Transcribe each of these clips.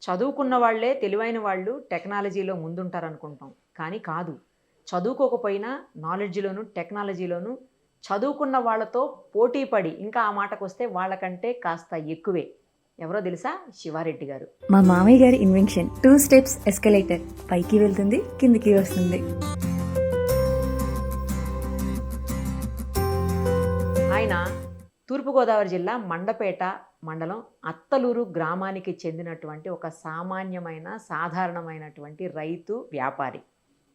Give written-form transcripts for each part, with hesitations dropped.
చదువుకున్న వాళ్ళే తెలివైన వాళ్ళు టెక్నాలజీలో ముందుంటారనుకుంటాం. కానీ కాదు. చదువుకోకపోయినా నాలెడ్జ్‌లోను, టెక్నాలజీలోను చదువుకున్న వాళ్ళతో పోటీ పడి ఇంకా ఆ మాటకొస్తే వాళ్ళకంటే కాస్త ఎక్కువే. ఎవరో తెలుసా? శివారెడ్డి గారు. మా మామయ్య గారి ఇన్వెన్షన్ 2 స్టెప్స్ ఎస్కలేటర్. పైకి వెళ్తుంది, కిందికి వస్తుంది. ఆయన తూర్పుగోదావరి జిల్లా మండపేట మండలం అత్తలూరు గ్రామానికి చెందినటువంటి ఒక సామాన్యమైన, సాధారణమైనటువంటి రైతు, వ్యాపారి.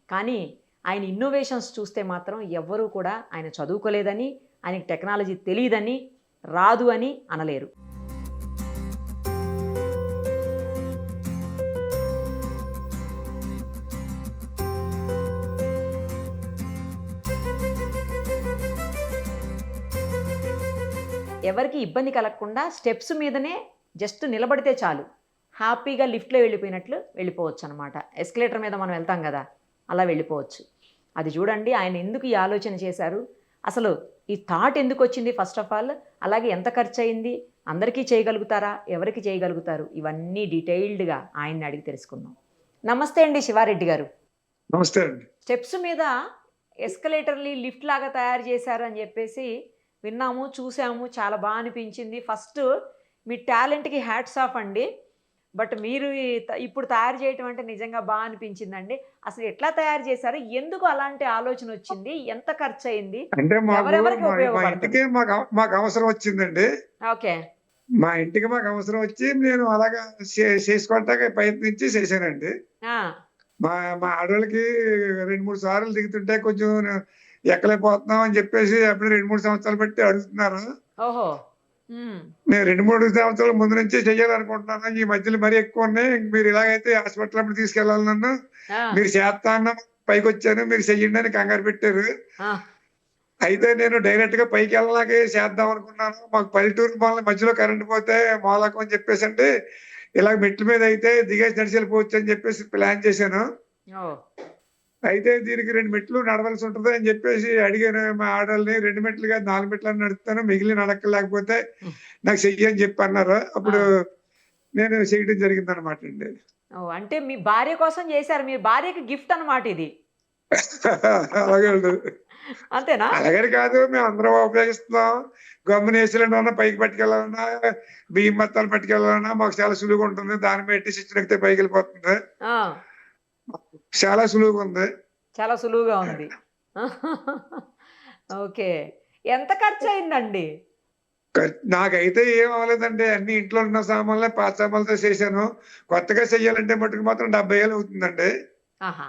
కానీ ఆయన ఇన్నోవేషన్స్ చూస్తే మాత్రం ఎవ్వరూ కూడా ఆయన చదువుకోలేదని, ఆయనకి టెక్నాలజీ తెలీదని, రాదు అని అనలేరు. ఎవరికీ ఇబ్బంది కలగకుండా స్టెప్స్ మీదనే జస్ట్ నిలబడితే చాలు. హ్యాపీగా లిఫ్ట్‌లో వెళ్ళిపోయినట్లు వెళ్ళిపోవచ్చనమాట. ఎస్కలేటర్ మీద మనం వెళ్తాం గదా! అలా వెళ్ళిపోవచ్చు. అది చూడండి ఆయన ఎందుకు ఈ ఆలోచన చేశారు? అసలు ఈ థాట్ ఎందుకొచ్చింది ఫస్ట్ ఆఫ్ ఆల్? అలాగే ఎంత ఖర్చయింది? అందరికీ చేయగలుగుతారా? ఎవరికి చేయగలుగుతారు? ఇవన్నీ డీటెయిల్డ్‌గా ఆయన్ని అడిగి తెలుసుకుందాం. నమస్తే అండి శివారెడ్డి గారు. నమస్తే అండి. స్టెప్స్ మీద ఎస్కలేటర్‌ని లిఫ్ట్ లాగా తయారు చేశారు అని చెప్పేసి విన్నాము, చూసాము. చాలా అనిపించింది. ఫస్ట్ మీ టాలెంట్‌కి హ్యాట్స్ ఆఫ్ అండి. బట్ మీరు ఇప్పుడు తయారు చేయటం అంటే నిజంగా అనిపించిందండి. అసలు ఎట్లా తయారు చేశారు? ఎందుకు అలాంటి ఆలోచన వచ్చింది? ఎంత ఖర్చయింది? అంటే ఎవరెవరికి మా ఉపయోగపడుతుంది? ఇంటికి మాకు అవసరం వచ్చిందండి. ఓకే. మా ఇంటికి మాకు అవసరం వచ్చి నేను అలాగా చేసుకోవటానికి ప్రయత్నించి చేశానండి. ఆ! మా మా ఆడోళ్ళకి 2, 3 సార్లు దిగుతుంటే కొంచెం ఎక్కలేకపోతున్నాం అని చెప్పేసి అప్పుడు 2, 3 సంవత్సరాలు బట్టి అడుగుతున్నారు. ఓహో! హ్మ్. నేను 2, 3 సంవత్సరాల ముందు నుంచే చేయాలనుకుంటున్నాను. ఈ మధ్యలో మరీ ఎక్కువున్నాయి. మీరు ఇలాగైతే హాస్పిటల్ అప్పుడు తీసుకెళ్ళాలి నన్ను. ఆ! మీరు చేస్తా అన్న పైకొచ్చాను. మీరు చెయ్యండి అని కంగారు పెట్టారు. ఆ! అయితే నేను డైరెక్ట్‌గా పైకెళ్ళలాగే చేద్దాం అనుకున్నాను. మాకు పల్లెటూరు మధ్యలో కరెంట్ పోతే మొలకం అని చెప్పేసంటే, ఇలాగ మెట్ల మీద అయితే దిగేసి నడిచి వెళ్ళిపోవచ్చు అని చెప్పేసి ప్లాన్ చేశాను. ఓహ్! అయితే దీనికి 2 మెట్లు నడవాల్సి ఉంటది అని చెప్పేసి అడిగాను మా ఆడోళ్ళని. 2 మెట్లు కాదు 4 మెట్లని నడుపుతాను. మిగిలిన లేకపోతే హ్మ్. నాకు చెయ్యి అని చెప్పి అన్నారు. అప్పుడు ఆ! నేను చేయడం జరిగిందనమాటండి. ఓహ్! అంటే మీ భార్య కోసం చేశారు. మీ భార్యకి గిఫ్ట్ అన్నమాట ఇది. అలాగే ఉండదు. అంతేనా? అలాగని కాదు. మేమందరం ఉపయోగిస్తున్నాం. గమ్మున ఏసీలోనన్నా పైకి పట్టుకెళ్ళాలన్నా, బియ్యం బత్తాలు పట్టుకెళ్ళాలన్నా మాకు చాలా సులువుగా ఉంటుంది. దాని మీద ఎట్టి స్విచ్ నొక్కితే పైకెళ్ళిపోతుంది. ఆ! చాలా సులువుగా ఉంది. చాలా సులువుగా ఉంది. ఓకే. ఎంత ఖర్చయిందండి? నాకైతే ఏం అవ్వలేదండి. అన్ని ఇంట్లో ఉన్న సామాన్లే పాత సామాన్లతో చేశాను. కొత్తగా చెయ్యాలంటే మట్టుకు మాత్రం 70,000 అవుతుందండి. ఆహా!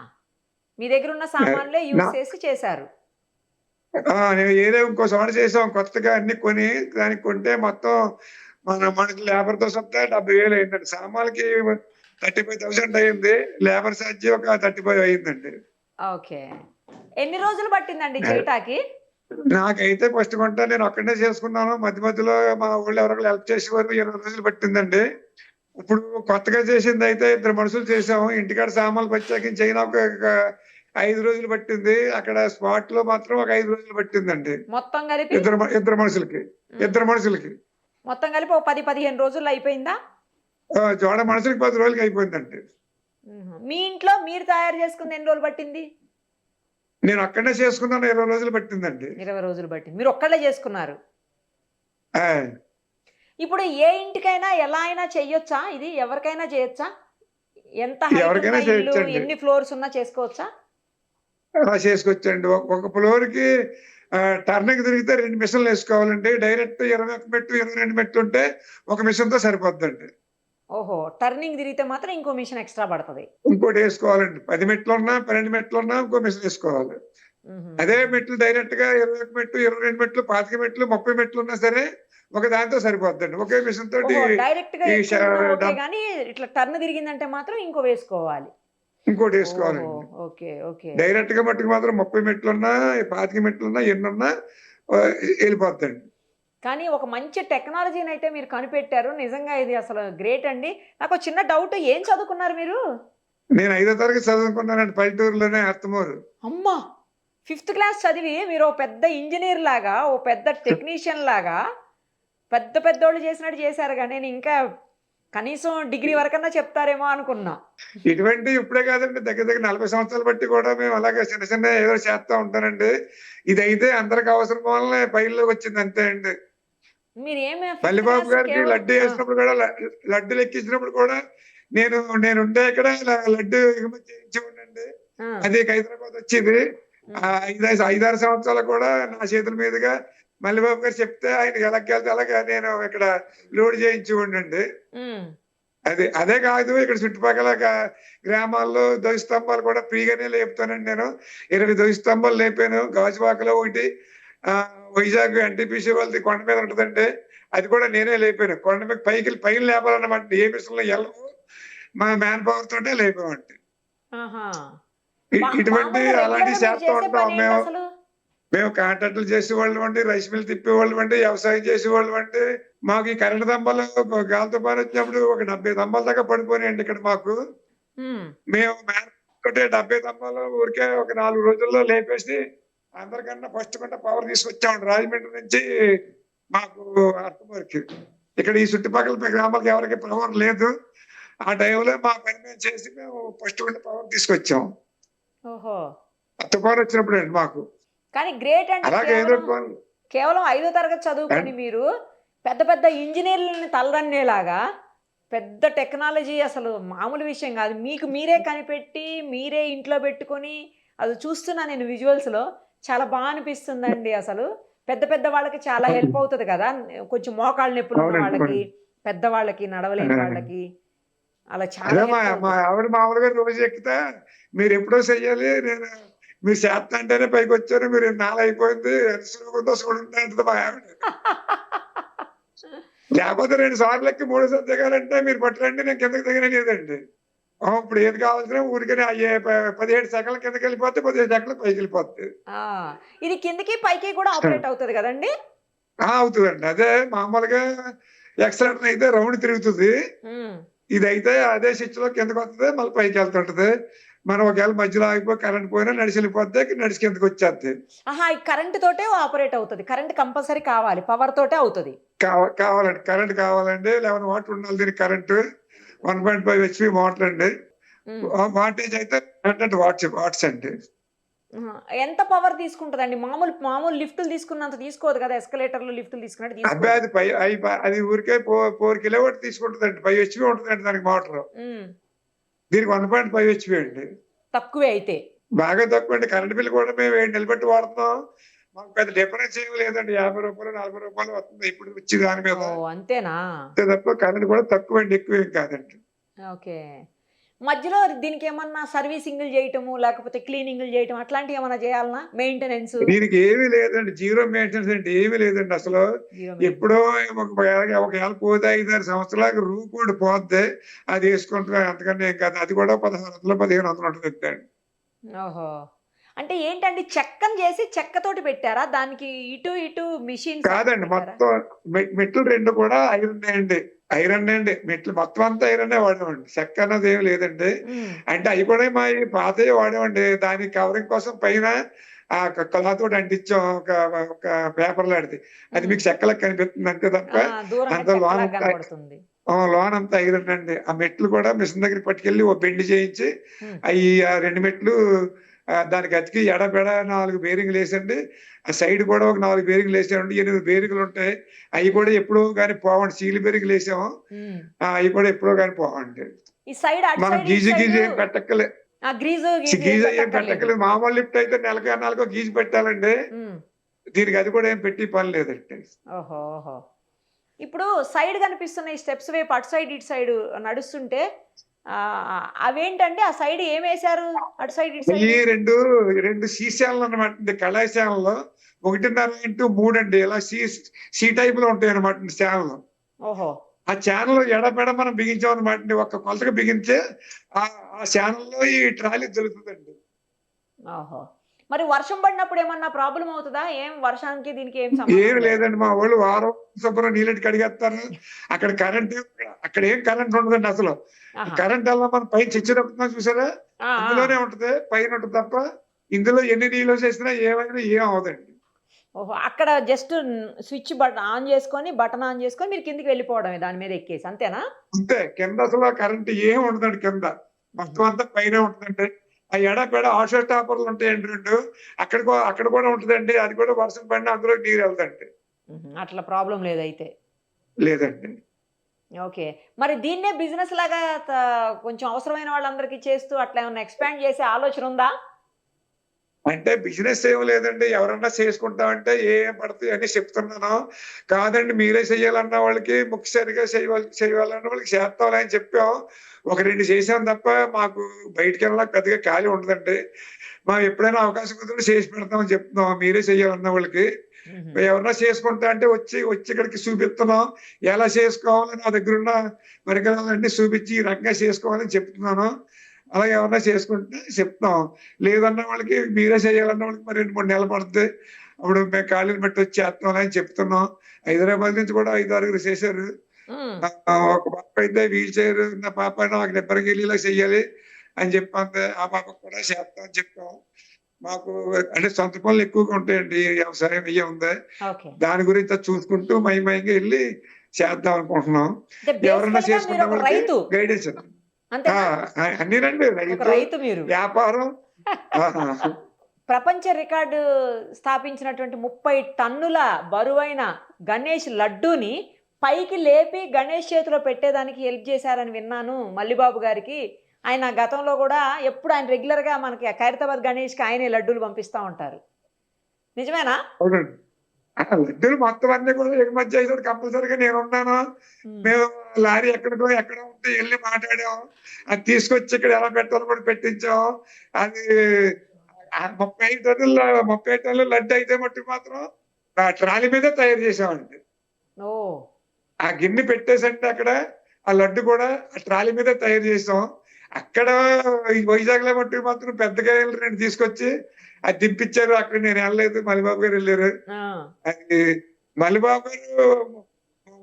మీ దగ్గరున్న ఆహ్, సామాన్లే నా యూజ్ చేసి చేశారు. నేను ఏదో ఇంకో చోట చేసాం కొత్తగా అన్ని కొని, దానికి కొంటే మొత్తం మనకి లేబర్‌తో సహా 70,000 అయిందండి. సామాన్లకి 35,000 అయింది. లేబర్ ఛార్జీ ఒక 35 అయిందండి. ఓకే. ఎన్ని రోజులు పట్టిందండి అది. చేయటాకి? నాకైతే ఫస్ట్ కొంట నేను ఒక్కడినే చేసుకున్నాను. మధ్య మధ్యలో మా వోళ్ళు ఎవరో ఒకళ్ళు హెల్ప్ చేసేవారు. 20 రోజులు పట్టిందండి. ఇప్పుడు కొత్తగా చేసిందయితే ఇద్దరు మనుషులు చేసాము. ఇంటికాడ సామాన్లు ప్రత్యేకించి అయినా ఒక 5 రోజులు పట్టింది. అక్కడ స్పాట్‌లో మాత్రం ఒక 5 రోజులు పట్టిందండి. మొత్తం కలిపి? ఇద్దరు మనుషులకి. హ్మ్. ఇద్దరు మనుషులకి. మొత్తం కలిపి ఓ 10, 15 రోజుల్లో అయిపోయిందా? జోడ మనుషులకి 10 రోజులకి అయిపోయిందండి. హుహు. మీ ఇంట్లో మీరు తయారు చేసుకుంది ఎన్ని రోజులు పట్టింది? నేను ఒక్కడినే చేసుకున్నాను 20 రోజులు పట్టిందండి. 20 రోజులు పట్టింది. మీరు ఒక్కళ్ళే చేసుకున్నారు. ఆ! ఇప్పుడు ఏ ఇంటికైనా ఎలా అయినా చెయ్యొచ్చా ఇది? ఎవరికైనా చేయొచ్చా? ఎంత హైట్ ఉన్న ఎవరికైనా ఇల్లు, చేయొచ్చండి. ఎన్ని ఫ్లోర్స్ ఉన్నా చేసుకోవచ్చా? చేసుకోవచ్చండి. ఒక ఫ్లోర్‌కి టర్న్‌కి తిరిగితే 2 మిషన్‌లేసుకోవాలండి. డైరెక్ట్ 21 మెట్లు, 22 మెట్లుంటే ఒక మిషన్‌తో సరిపోద్దండి. ఓహో! టర్నింగ్ తిరిగితే మాత్రం ఇంకో మిషన్ ఎక్స్‌ట్రా పడతది. ఇంకోటేసుకోవాలండి. 10 మెట్లున్నా, 12 మెట్లున్నా ఇంకో మిషనేసుకోవాలి. అదే హుహుహు. మెట్లు డైరెక్ట్‌గా 21 మెట్లు, 22 మెట్లు, 25 మెట్లు, 30 మెట్లున్నా సరే ఒక దాంతో సరిపోద్దండి. ఒకే మిషన్ తోటి ఓహో! డైరెక్ట్‌గా ఈ ష ఎక్కువున్నా ఓకే డబ్ గానీ, ఇట్లా టర్న్ తిరిగిందంటే మాత్రం ఇంకో వేసుకోవాలి. ఓహో! ఇంకోటేసుకోవాలండి. ఓకే. ఓకే. డైరెక్ట్‌గా మట్టుకు మాత్రం 30 మెట్లున్నా, 25 మెట్లున్నా ఎన్నున్నా ఆహ్, ఎళ్ళిపోద్దండి. కానీ ఒక మంచి టెక్నాలజీనైతే మీరు కనిపెట్టారు. నిజంగా ఇది అసలు గ్రేట్ అండి. నాకో చిన్న డౌట్ ఏం చదువుకున్నారు మీరు? నేను 5వ తరగతి చదువుకున్నానండి పల్లెటూరులోనే అత్తమూరు. అమ్మా! ఫిఫ్త్ క్లాస్ చదివి మీరు ఓ పెద్ద ఇంజినీర్ లాగా, ఓ పెద్ద టెక్నీషియన్ లాగా పెద్దోళ్ళు చేసినట్టు చేశారుగా. నేను ఇంకా కనీసం డిగ్రీ వరకన్నా చెప్తారేమో అనుకున్నా. ఇటువంటి ఇప్పుడే కాదండి, దగ్గర దగ్గర 40 సంవత్సరాలు బట్టి కూడా మేము అలాగే చిన్న చిన్న ఏదో చేస్తా ఉంటానండి. ఇదైతే అందరికి అవసరం వల్లనే పైల్లోకి వచ్చింది అంతే అండి. మీరేమి ఫిఫ్త్ మల్లిబాబు క్లాస్ గారికి కేవలం లడ్డు వేసినప్పుడు కూడా లడ్డులు ఎక్కించినప్పుడు కూడా నేను నేనుండే ఇక్కడ లడ్డు ఎగుమతి చేయించేవాడినండి. ఆ! అది హైదరాబాద్ వచ్చేది. ఐదారు సంవత్సరాలు కూడా నా చేతుల మీదుగా మల్లిబాబు గారు చెప్తే ఆయన ఎలాగెళ్తే అలాగా నేను ఇక్కడ లోడ్ చేయించేవాడినండి. హ్మ్. అదే కాదు, ఇక్కడ చుట్టుపక్కల గ్రామాల్లో ధ్వజస్తంభాలు కూడా ఫ్రీగానే లేపుతానండి నేను. 20 ధ్వజస్తంభాలు లేపాను. గాజువాకలో ఒకటి, వైజాగ్ ఎన్టీపీసీ వాళ్ళది కొండ మీద ఉంటదండి. అది కూడా నేనే లేపాను. కొండ మీద పైన లేపాలన్నమాట. ఏ మిషన్‌లో ఎళ్ళవు. మా మ్యాన్ పవర్ తోటే లేపామండి. ఆహా! ఇటువంటి మామూలుగా అలాంటివి రెగ్యులర్‌గా మీరు చేస్తూ చేసే ఉంటాం మేము. పనేంటసలు? మేము కాంట్రాక్టులు చేసేవాళ్ళమండి, రైస్ మిల్ తిప్పేవాళ్ళమండి, వ్యవసాయం చేసేవాళ్ళమండి. మాకు ఈ కరెంటు తంబాలు గాలి తుఫాను వచ్చినప్పుడు ఒక 70 తంబాల దాకా పడిపోయినాయండి ఇక్కడ మాకు. హ్మ్. మేము తోటే 70 తంబాలు ఊరికే ఒక 4 రోజుల్లో లేపేసి అందరికన్నా ఫస్ట్ కొంట పవర్ తీసుకొచ్చామండి రాజమండ్రి నుంచి మాకు అత్తమూరికి. ఇక్కడ ఈ చుట్టుపక్కల గ్రామాలకు ఎవరికి పవర్ లేదు. ఆ టైంలో మా పని మేము చేసి మేము ఫస్ట్ కొంట పవర్ తీసుకొచ్చాం. ఓహో! ఆ తుఫాను వచ్చినప్పుడండి మాకు. కానీ గ్రేట్ అండి. అలాగే ఏదో కేవలం 5వ తరగతి చదువుకొని మీరు పెద్ద పెద్ద ఇంజినీర్లని తలదన్నేలాగా పెద్ద టెక్నాలజీ అసలు మామూలు విషయం కాదు. మీకు మీరే కనిపెట్టి, మీరే ఇంట్లో పెట్టుకొని అది చూస్తున్నా నేను విజువల్స్‌లో. చాలా అనిపిస్తుందండి అసలు. పెద్ద పెద్ద వాళ్ళకి చాలా హెల్ప్ అవుతది కదా! కొంచెం మోకాళ్ళ నొప్పులున్న అవునండి. వాళ్ళకి, పెద్దవాళ్ళకి, నడవలేని వాళ్ళకి అలా చాలా అదే మా హెల్ప్ మా అవుతది. ఆవిడ మామూలుగా రోజు ఎక్కితే మీరెప్పుడో చెయ్యాలి. మీరు చేత్తంటేనే పైకొచ్చారు. మీరు ఇన్నాళ్ళు అయిపోయింది. ఎంత సులువుగుందో చూడండి అంటది మా ఆవిడ. లేకపోతే 2 సార్లు ఎక్కి మూడోసారి దిగాలంటే మీరు పట్టురండి నేను కిందకి దిగననేదండి. ఇప్పుడు ఏది కావాల్సిన ఊరికనే 17 సెకన్ల కిందకెళ్ళిపోతే 15 సెకన్లు పైకెళ్ళిపోద్ది. ఆ! ఇది కిందకి, పైకి కూడా ఆపరేట్ అవుతది కదండీ! అవుతదండి. అదే మామూలుగా ఎక్సలరేటర్ అయితే రౌండ్ తిరుగుతది. హ్మ్. ఇదైతే అదే స్విచ్‌లో కిందకొత్తది. మళ్ళీ పైకెళ్తుంటది. మనం ఒకవేళ మధ్యలో ఆగిపోయి కరెంట్ పోయినా నడిచెళ్ళిపోద్ది. నడిచి కిందకొచ్చేద్ది. ఆహా! ఈ కరెంట్ తోటే ఆపరేట్ అవుతది. కరెంట్ కంపల్సరీ కావాలి. పవర్ తోటే అవుతది. కావాలండి. కరెంట్ కావాలండి. 11 వాట్లు ఉండాలి దీనికి కరెంటు. 1.5 హెచ్‌పీ మోటారండి. హ్మ్. వాటేజ్ అయితే 100 వాట్స్ అండి. ఆహా! ఎంత పవర్ తీసుకుంటదండి? మామూలు మామూలు లిఫ్టులు తీసుకున్నంత తీసుకోదు కదా! ఎస్కలేటర్‌లు, లిఫ్టులు తీసుకున్నట్టు అబ్బే! తీసుకోదు. అది పై అయి ప అది ఊరికే 4 కిలోవాట్ తీసుకుంటదండి. 5 హెచ్‌పీ ఉంటదండి దానికి మోటరు. హ్మ్. దీనికి 1.5 హెచ్‌పీ అండి. తక్కువే అయితే. బాగా తక్కువండి. కరెంట్ బిల్ కూడా మేము 7 నెలలు బట్టి వాడుతున్నాం. మాకు పెద్ద డిఫరెన్స్ ఏమి లేదండి. రూ. 50, రూ. 40 వస్తుంది ఇప్పుడు వచ్చే దాని మీద. ఓహ్! అంతేనా? అంతే తప్ప కరెంట్ కూడా తక్కువండి. ఎక్కువేం కాదండి. ఓకే. మధ్యలో దీనికేమన్నా సర్వీసింగులు జేయటము, లేకపోతే క్లీనింగులు జేయటం అట్లాంటియేమన్నా జేయాలనా? మెయింటెనెన్సు? దీనికి ఏమీ లేదండి. జీరో మెయింటెనెన్స్ అండి. ఏమీ లేదండి అసలు. Zero maintenance. ఎప్పుడో ఒకవేళ పోతే 5, 6 సంవత్సరాలకు రూపుడు పోద్ది. అది యేసుకుంటున్నాం అంతకన్నా ఏం కాదు. అది కూడా 1600, 1500 ఉంటదంతే అండి. ఓహో! అంటే ఏంటండి చెక్కని జేసి చెక్కతోటి పెట్టారా? దానికి ఇటు మిషన్స్ ఏమన్నా కాదండి. పెట్టారా? మొత్తం మెట్లు 2 కూడా ఐరన్నే అండి. ఐరన్నే అండి. మెట్లు మొత్తం అంతా ఐరన్నే వాడామండి. చెక్క అన్నది ఏమి లేదండి. హ్మ్. అంటే అయి కూడా మాయి పాతయి వాడామండి. దానికి కవరింగ్ కోసం పైన కలర్‌తోటి అంటించాం. ఒక పేపర్ లాంటిది. అది హ్మ్. మీకు చెక్కలకి కనిపిస్తుంది అంతే తప్ప ఆ! దూరంగా అంతా చెక్కలాగా లోనంతా కనపడుతుంది. లోనంతా ఐరన్ అండి. ఆ మెట్లు కూడా మిషన్ దగ్గరికి పట్టుకెళ్ళి ఓ బెండ్ చేయించి హ్మ్. ఆ 2 మెట్లు దానికి అతికి ఎడబెడ 4 బేరింగులేసండి. ఆ సైడ్ కూడా ఒక 4 బేరింగులేసామండి. 8 బేరింగులుంటాయి. అయి కూడా ఎప్పుడో గాని పోవండి. సీల్ బేరింగులేసాము. హ్మ్. అయి కూడా ఎప్పుడో గాని పోవండి. ఈ సైడ్ అటు మనం సైడ్, ఇటు గీజు సైడు ఏం పెట్టక్కలే. ఆ! గ్రీజు ఏం ఏం పెట్టక్కర్లేదు. పెట్టక్కలేదు. మామూలు లిఫ్ట్ అయితే నెలకో గీజు పెట్టాలండి. హ్మ్. దీనికి అది కూడా ఏం పెట్టి పని లేదండి. ఓహో! ఇప్పుడు సైడ్ కనిపిస్తున్న ఈ స్టెప్స్ వైపు అటు సైడ్, ఇటు సైడు నడుస్తుంటే అవేంటండి? ఆ సైడ్ ఏమేశారు? అటు సైడ్, ఇటు ఈ సైడు? 2 ఛానెళ్ళన్నమాట. కళాయి ఛానెల్లు 1.5x3 అండి. ఇలా సి టైప్‌లో ఉంటాయన్నమాట ఛానెల్లు. ఓహో! ఆ ఛానెల్ ఎడబెడ మనం బిగించామనమాటండి. ఒక్క కొలతకి బిగించి ఆ ఛానెల్‌లో ఈ ట్రాలీ దొరుకుతదండి. ఓహో! మరి వర్షం పడినప్పుడు ఏమన్నా ప్రాబ్లమ్ అవుతదా? వర్షానికి దీనికి ఏం ఏమి సంబంధం లేదా? లేదండి. మా వోళ్ళు వారం శుభ్రం నీళ్ళెట్టి కడిగేత్తారు. అక్కడ అక్కడేం కరెంట్ ఉండదండి అసలు. ఆహా! కరెంట్ అలా మనం పైన స్విచ్ నొక్కుతున్నాం చూసారా? ఆ! ఆ! అందులోనే ఉంటది. పైన ఉంటది తప్ప ఇందులో ఎన్ని నీళ్లు చేసినా ఏమైనా ఏం అవ్వదండి. ఓహో! అక్కడ జస్ట్ స్విచ్ ఆన్ చేసుకొని, బటన్ ఆన్ చేసుకొని మీరు కిందకి వెళ్ళిపోవడమే దాని మీద ఎక్కేసి అంతేనా? అంతే. కింద అసలు కరెంట్ ఏం ఉండదండి కింద. మొత్తం అంతా పైనే ఉంటదండి. ఆ ఎడాపెడా ఆటో స్టాపర్‌లు ఉంటాయండి 2. అక్కడ కూడా ఉంటదండి. అది కూడా వర్షం పడినా అందులోకి నీరెళ్తదండి. హుహు. అట్లా ప్రాబ్లమ్ లేదైతే. లేదండి. ఓకే. మరి దీన్నే బిజినెస్ లాగా కొంచెం అవసరమైన వాళ్ళందరికీ చేస్తూ అట్లా ఏమన్నా ఎక్స్‌పాండ్ చేసే ఆలోచన ఉందా? అంటే బిజినెస్ ఏం లేదండి. ఎవరన్నా చేసుకుంటామంటే ఏం పడతాయి అని చెప్తున్నాను. కాదండి మీరే చెయ్యాలన్న వాళ్ళకి ముక్తసరిగా చేయాలన్న వాళ్ళకి చేస్తాంలే అని చెప్పాం. ఒక 2 చేసాం తప్ప మాకు బయటికెళ్ళడానికి పెద్దగా ఖాళీ ఉండదండి. మనం ఎప్పుడైనా అవకాశం కుదిరితే చేసి పెడతామని చెప్తున్నాం. మీరే చెయ్యాలన్న వాళ్ళకి. హుహు. ఎవరన్నా చేసుకుంటా అంటే వచ్చి ఇక్కడికి చూపిస్తున్నాం. ఎలా చేసుకోవాలో నా దగ్గరున్న పరికరాలన్నీ చూపించి ఈ రకంగా చేసుకోవాలని చెప్తున్నాను. అలాగే ఎవరన్నా చేసుకుంటే చెప్తాం. లేదన్న వాళ్ళకి మీరే చేయాలన్న వాళ్ళకి మరి 2, 3 నెలలు పడుద్ది. అప్పుడు మేము ఖాళీని బట్టి వచ్చి చేస్తాంలే అని చెప్తున్నాం. హైదరాబాద్ నుంచి కూడా 5, 6 చేశారు. హ్మ్. ఒక పాప అయితే వీల్ చైర్ ఉన్న పాప నాకు నిబ్బరకెళ్ళేలా చెయ్యాలి అని చెప్పి అంది. ఆ పాపకి కూడా చేస్తాం అని చెప్పాం. మాకు అంటే సొంత పనులు ఎక్కువగా ఉంటాయండి. వ్యవసాయం ఇయ్యే ఉంది. ఓకే. దాని గురించి అది చూసుకుంటూ మయంగా ఎళ్లి చేద్దాం అనుకుంటున్నాం. అంటే ఎవరన్నా బేసికల్‌గా చేసుకున్న మీరొక వాళ్ళకి రైతు. గైడెన్స్. ఆ! అంతేనా? అన్నీనండి. ఒక రైతు, రైతు మీరు. వ్యాపారం. ఆహా! ప్రపంచ రికార్డు స్థాపించినటువంటి 30 టన్నుల బరువైన గణేష్ లడ్డూని పైకి లేపి గణేష్ చేతిలో పెట్టేదానికి హెల్ప్ చేశారని విన్నాను మల్లిబాబు గారికి. ఆయన గతంలో గూడా ఎప్పుడు ఆయన రెగ్యులర్‌గా మనకి ఖైరతాబాద్ గణేష్‌కి ఆయనే లడ్డూలు పంపిస్తా ఉంటారు. నిజమేనా? అవునండి. లడ్డూలు మొత్తం అన్నీ కూడా ఎగుమతి చేసేవాడు కంపల్సరీగా నేనున్నాను. హ్మ్. మేము లారీ ఎక్కడో ఉంటే ఎళ్లి మాట్లాడాం. అది తీసుకొచ్చి ఇక్కడ ఎలా పెట్టాలో కూడా పెట్టించాం. అది 35 టన్నుల లడ్డు అయితే మట్టుకు మాత్రం ట్రాలీ మీదే తయారు చేసామండి. ఓహ్! ఆ గిన్నె పెట్టేసంటే అక్కడ, ఆ లడ్డు కూడా ఆ ట్రాలీ మీదే తయారు చేసాం. అక్కడ ఈ వైజాగ్‌లో మట్టుకు మాత్రం పెద్ద కాయలు 2 తీసుకొచ్చి అది దింపిచ్చారు. అక్కడ నేను ఎళ్ళలేదు. మల్లిబాబు గారెళ్లారు. ఆ! అది మల్లిబాబు గారు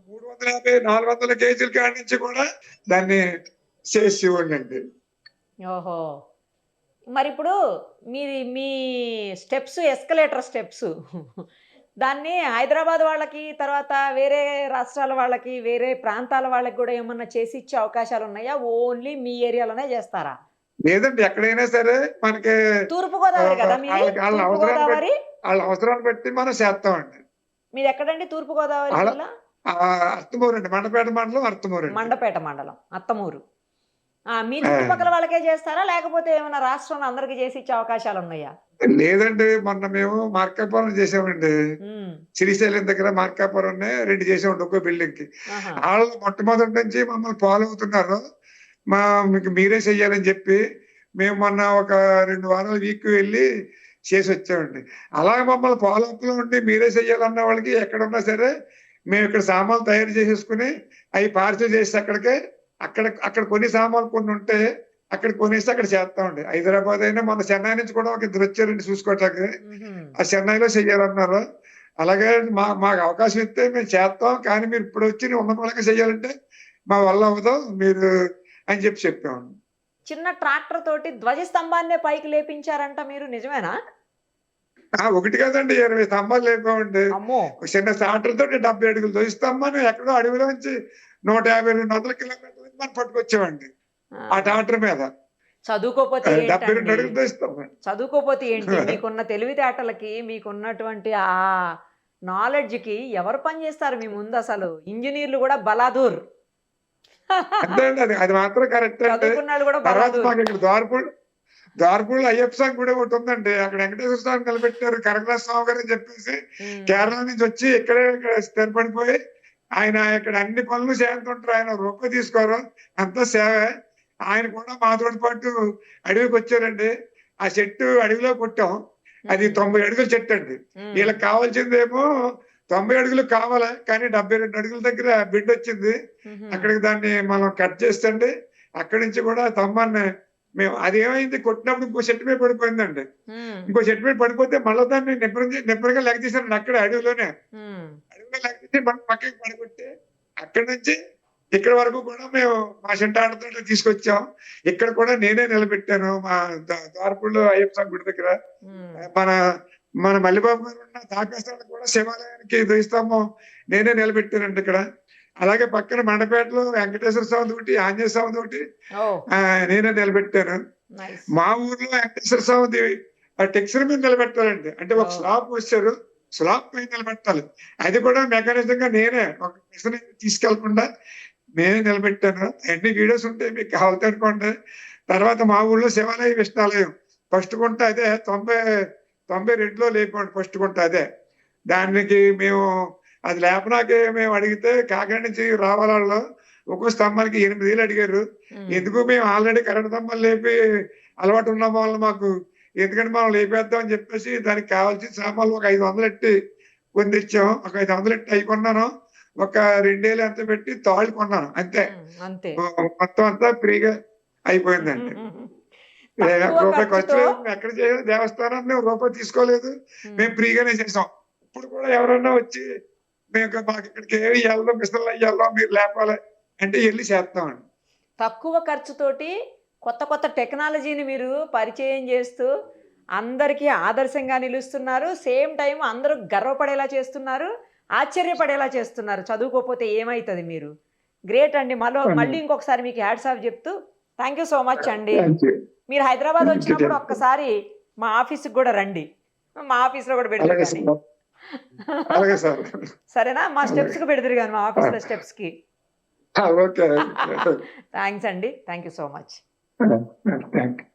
350, 400 కేజీల కాడ నుంచి కూడా దాన్ని చేసేవాడినండి. ఓహో! మరిప్పుడు మీ స్టెప్స్ ఎస్కలేటర్ స్టెప్స్ దాన్ని హైదరాబాద్ వాళ్ళకి, తర్వాత వేరే రాష్ట్రాల వాళ్ళకి, వేరే ప్రాంతాల వాళ్ళకి గూడా ఏమన్నా చేసి ఇచ్చే అవకాశాలున్నాయా? ఓన్లీ మీ ఏరియాలోనే జేస్తారా? లేదండి ఎక్కడైనా సరే మనకి తూర్పు గోదావరి గదా మీది? ఆళ్ళ తూర్పు అవసరాన్ని బట్టి గోదావరి? ఆళ్ళ అవసరాన్ని బట్టి మనం చేస్తామండి. మీదెక్కడండి తూర్పు గోదావరి ఆళ్ళ జిల్లా? అర్తమూరండి. మండపేట మండలం అర్తమూరండి. మండపేట మండలం. అత్తమూరు. ఆ! మీ ఆ! చుట్టుపక్కల వాళ్ళకే జేస్తారా? లేకపోతే ఏమన్నా రాష్ట్రంలో అందరికి జేసి ఇచ్చే అవకాశాలున్నాయా? లేదండి. మొన్న మేము మార్కాపురం చేసామండి. హ్మ్. శ్రీశైలం దగ్గర మార్కాపురంనే 2 చేసామండి ఒక్కో బిల్డింగ్‌కి. ఆహా! ఆళ్ళు మొట్టమొదటి నుంచి మమ్మల్ని ఫాలో అవుతున్నారు. మీకు మీరే చెయ్యాలని చెప్పి, మేము మొన్న ఒక 2 వారాల వీక్ వెళ్లి చేసొచ్చామండి. అలాగే మమ్మల్ని ఫాలో అప్‌లో ఉండి మీరే చెయ్యాలన్న వాళ్ళకి ఎక్కడున్నా సరే, మేమిక్కడ సామాన్లు తయారు చేసేసుకొని, అయి పార్సెల్ చేసి అక్కడ కొన్ని సామాన్లు కొన్నుంటే, అక్కడ కొనేసి అక్కడ చేస్తామండి. హైదరాబాద్ అయినా మొన్న చెన్నై నుంచి కూడా ఒక ఇద్దరొచ్చారండి చూసుకోటానికి. హుహు. ఆ చెన్నైలో చెయ్యాలన్నారు. అలాగే మాకు అవకాశం ఇస్తే మేము చేస్తాం. కానీ మీరు ఇప్పుడొచ్చి ఉన్న మూలంగా చెయ్యాలంటే మా వల్ల అవ్వదు. మీరు అని చెప్పామండి. చిన్న ట్రాక్టర్ తోటి ధ్వజస్తంభాన్నే పైకి లేపించారంట మీరు నిజమేనా? ఒకటి కాదండి 20 స్తంభాలు లేపామండి. అమ్మో! ఒక చిన్న ట్రాక్టర్‌తోటి 70 అడుగులు ధ్వజస్తంభాన్ని ఎక్కడో అడవిలోంచి 150, 200 కిలోమీటర్ల నుంచి మనం పట్టుకొచ్చామండి. ఆ ఆ! ట్రాక్టర్ మీద. చదువుకోపోతే 72 ఏంటండి? అడుగులు ధ్వజస్తంభం. చదువుకోపోతే ఏంటి? మీకున్న తెలివితేటలకి, మీకున్నటువంటి నాలెడ్జ్‌కి ఎవరు పని జేస్తారు మీ ముందసలు? ఇంజినీర్‌లు గూడా బలాదూర్. అంతే అండి. అది మాత్రం కరెక్టే అండి. చదువుకున్నోళ్ళు గూడా తర్వాత బలాదూర్. మాకిక్కడ ద్వారపూడిలో అయ్యప్ప స్వామి గుడి ఒకటుందండి. అక్కడ వెంకటేశ్వర స్వామిని నిలబెట్టారు. కనకరాజ స్వామి గారని చెప్పేసి హ్మ్. కేరళ నుంచి వచ్చి ఇక్కడ స్థిరపడిపోయి ఆయన ఇక్కడ అన్ని పనులు చేస్తుంటారు. ఆయన రూపాయి తీసుకోరు. అంతా సేవే. ఆయన కూడా మాతోటి పాటు అడవికొచ్చారండి. ఆ చెట్టు అడవిలో కొట్టాం. అది హ్మ్. 90 అడుగుల చెట్టండి. హ్మ్. వీళ్ళకి కావాల్సిందేమో 90 అడుగులు కావాలా, కానీ 72 అడుగుల దగ్గర బిడ్డొచ్చింది. హుహు. అక్కడికి దాన్ని మనం కట్ చేస్తండి. అక్కడి నుంచి కూడా స్తంభాన్ని మేము అదేమైంది కొట్టినప్పుడు ఇంకో చెట్టు మీద పడిపోయిందండి. హ్మ్. ఇంకో చెట్టు మీద పడిపోతే మళ్ళా దాన్ని నిబ్బరంగా లెగదీశారండి అక్కడే అడవిలోనే. హ్మ్. అడవిలో లెగదీసి మళ్ళీ పక్కకి పడగొట్టి అక్కడి నుంచి ఇక్కడి వరకు కూడా మేము మా చెట్టాడతోటి తీసుకొచ్చాం. ఇక్కడ కూడా నేనే నిలబెట్టాను. మా ద్వారపూడిలో అయ్యప్ప స్వామి గుడి దగ్గర. హ్మ్. మన మన మల్లిబాబు గారు ఉన్న తాపేశ్వరాలు కూడా శివాలయానికి ద్వైస్తంభం నేనే నిలబెట్టానండి ఇక్కడ. అలాగే పక్కన మండపేటలో వెంకటేశ్వర స్వామి ఒకటి, ఆంజనేయ స్వామి ఒకటి ఓ నేనే నిలబెట్టాను. నైస్. మా ఊర్లో వెంకటేశ్వర స్వామిది టెక్స్చర్ మీద నిలబెట్టాలండి. అంటే ఒక స్లాబ్ వచ్చారు, స్లాబ్ పైన నిలబెట్టాలి. అది కూడా మెకానిజం గా నేనే, ఒక మిషన్ తీసుకెళ్లకుండా నేనే నిలబెట్టాను. అన్ని వీడియోస్ ఉంటాయి, మీకు కావాలంటే అనుకోండి. తర్వాత మా ఊళ్ళో శివాలయ విష్ణాలయం ఫస్ట్ గుంట అదే 92లో లేపండి ఫస్ట్ గుంట అదే. దానికి మేము అది లేపనాకే మేము అడిగితే కాకినాడ నుంచి రావాలలో ఒక్కో స్తంభానికి 8,000 అడిగారు. ఎందుకు మేము ఆల్రెడీ కరెంట్ స్తంభాలు లేపి అలవాటు ఉన్న వాళ్ళు మాకు, ఎందుకంటే మనం లేపేద్దాం అని చెప్పేసి దానికి కావాల్సిన సామాన్లు ఒక 500 ఎట్టి పొందిచ్చాం. ఒక 500 ఎట్టి అయి కొన్నాను. ఒక 2,000 ఎంత పెట్టి తాళ్ళు కొన్నాను అంతే. అంతే. మొత్తం అంతా ఫ్రీగా అయిపోయిందండి. తక్కువ రూపాయి ఖర్చు ఖర్చుతో లేదు. మేము ఎక్కడ చేయలేదు, దేవస్థానం మేము రూపాయి తీసుకోలేదు. మేము ఫ్రీగానే చేసాం. ఇప్పుడు కూడా ఎవరన్నా వచ్చి మాకు ఇక్కడికి ఏమి వెళ్దాం, మిషన్లు వెళ్దాం, మీరు లేపాలి అంటే వెళ్ళి చేస్తామండి. తక్కువ ఖర్చుతోటి కొత్త కొత్త టెక్నాలజీని మీరు పరిచయం చేస్తూ అందరికీ ఆదర్శంగా నిలుస్తున్నారు. సేమ్ టైం అందరూ గర్వపడేలా చేస్తున్నారు, ఆశ్చర్యపడేలా చేస్తున్నారు. చదువుకోకపోతే ఏమవుతుంది మీరు? గ్రేట్ అండి. మళ్ళీ ఇంకొకసారి మీకు హ్యాట్స్ ఆఫ్ చెప్తూ థ్యాంక్ యూ సో మచ్ అండి. Thank you. మీరు హైదరాబాద్ Thank you, వచ్చినప్పుడు thank you. ఒక్కసారి మా ఆఫీస్కి కూడా రండి. మా ఆఫీస్లో కూడా అలాగే పెడతారు కానీ. సార్, అలాగే సార్. సరేనా? మా స్టెప్స్కి పెడతారు కానీ, మా ఆఫీస్లో స్టెప్స్కి. ఓకే. థ్యాంక్స్ అండి. Thank you so much. Thank you.